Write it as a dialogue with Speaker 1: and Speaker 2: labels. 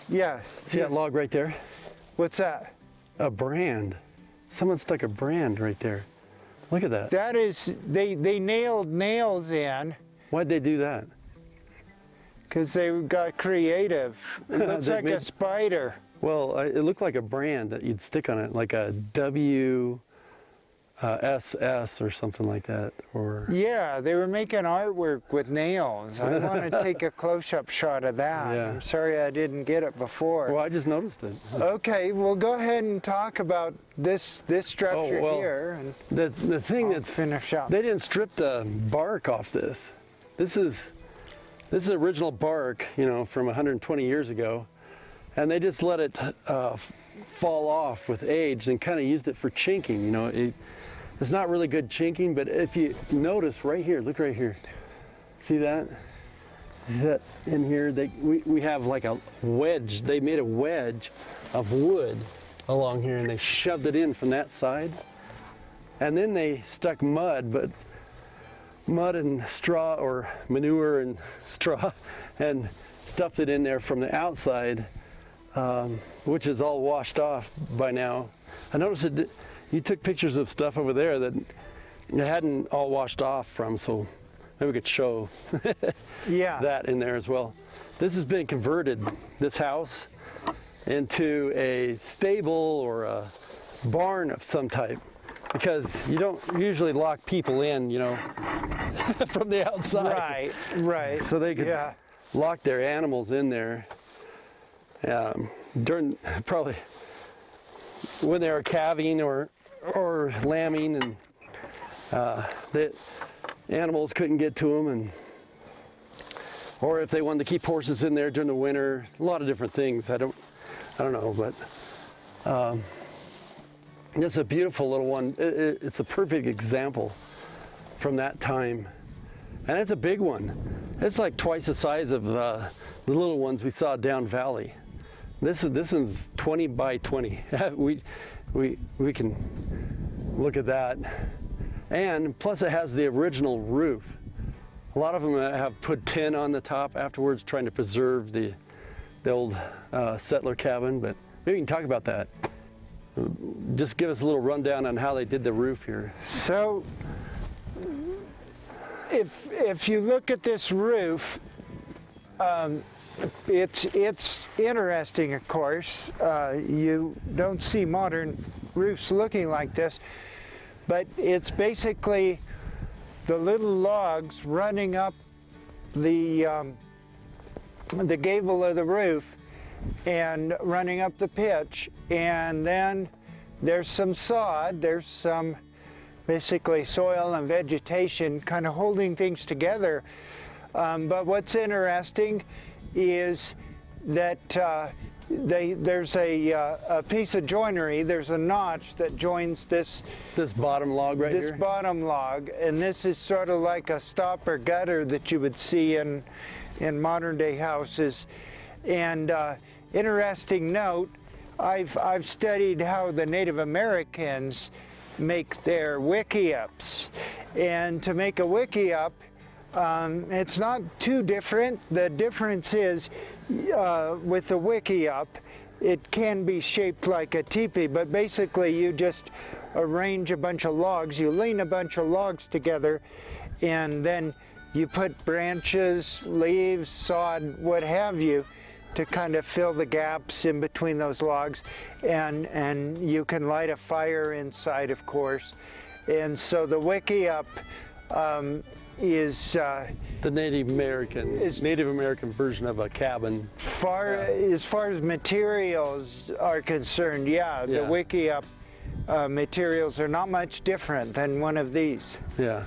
Speaker 1: Yeah.
Speaker 2: See that log right there?
Speaker 1: What's that?
Speaker 2: A brand. Someone stuck a brand right there. Look at that.
Speaker 1: That is, they nailed nails in.
Speaker 2: Why'd they do that?
Speaker 1: Because they got creative. It looks like a spider.
Speaker 2: Well, it looked like a brand that you'd stick on it, like a SS or something like that. Or
Speaker 1: yeah, they were making artwork with nails. I want to take a close-up shot of that.
Speaker 2: Yeah.
Speaker 1: I'm sorry I didn't get it before.
Speaker 2: Well, I just noticed it.
Speaker 1: Okay, well go ahead and talk about this structure here. And
Speaker 2: the thing that's
Speaker 1: finish up.
Speaker 2: They didn't strip the bark off this. This is original bark, you know, from 120 years ago, and they just let it fall off with age and kind of used it for chinking. You know, it's not really good chinking, but if you notice right here, look right here. See that? See that in here? We have like a wedge. They made a wedge of wood along here, and they shoved it in from that side, and then they stuck mud and straw, or manure and straw, and stuffed it in there from the outside, which is all washed off by now. I noticed that you took pictures of stuff over there that it hadn't all washed off from, so maybe we could show
Speaker 1: yeah.
Speaker 2: that in there as well. This has been converted, this house, into a stable or a barn of some type, because you don't usually lock people in, you know, from the outside.
Speaker 1: Right.
Speaker 2: So they could lock their animals in there during probably when they were calving or lambing, and the animals couldn't get to them, or if they wanted to keep horses in there during the winter. A lot of different things. I don't know, but it's a beautiful little one. It's a perfect example from that time, and it's a big one. It's like twice the size of the little ones we saw down valley. This is 20 by 20. we can look at that, and plus it has the original roof. A lot of them have put tin on the top afterwards, trying to preserve the old settler cabin. But maybe we can talk about that. Just give us a little rundown on how they did the roof here.
Speaker 1: So, if you look at this roof, it's interesting, of course. You don't see modern roofs looking like this, but it's basically the little logs running up the gable of the roof and running up the pitch, and then there's some sod, there's some basically soil and vegetation kind of holding things together. But what's interesting is that there's a piece of joinery, there's a notch that joins this
Speaker 2: bottom log right here?
Speaker 1: This bottom log, and this is sort of like a stopper gutter that you would see in modern day houses. And interesting note, I've studied how the Native Americans make their wiky-ups, and to make a wiky-up, it's not too different. The difference is with the wiky-up, it can be shaped like a teepee, but basically you just arrange a bunch of logs, you lean a bunch of logs together, and then you put branches, leaves, sod, what have you, to kind of fill the gaps in between those logs, and you can light a fire inside, of course. And so the wiky-up is
Speaker 2: the Native American version of a cabin.
Speaker 1: As far as materials are concerned, the wiky-up materials are not much different than one of these.
Speaker 2: Yeah.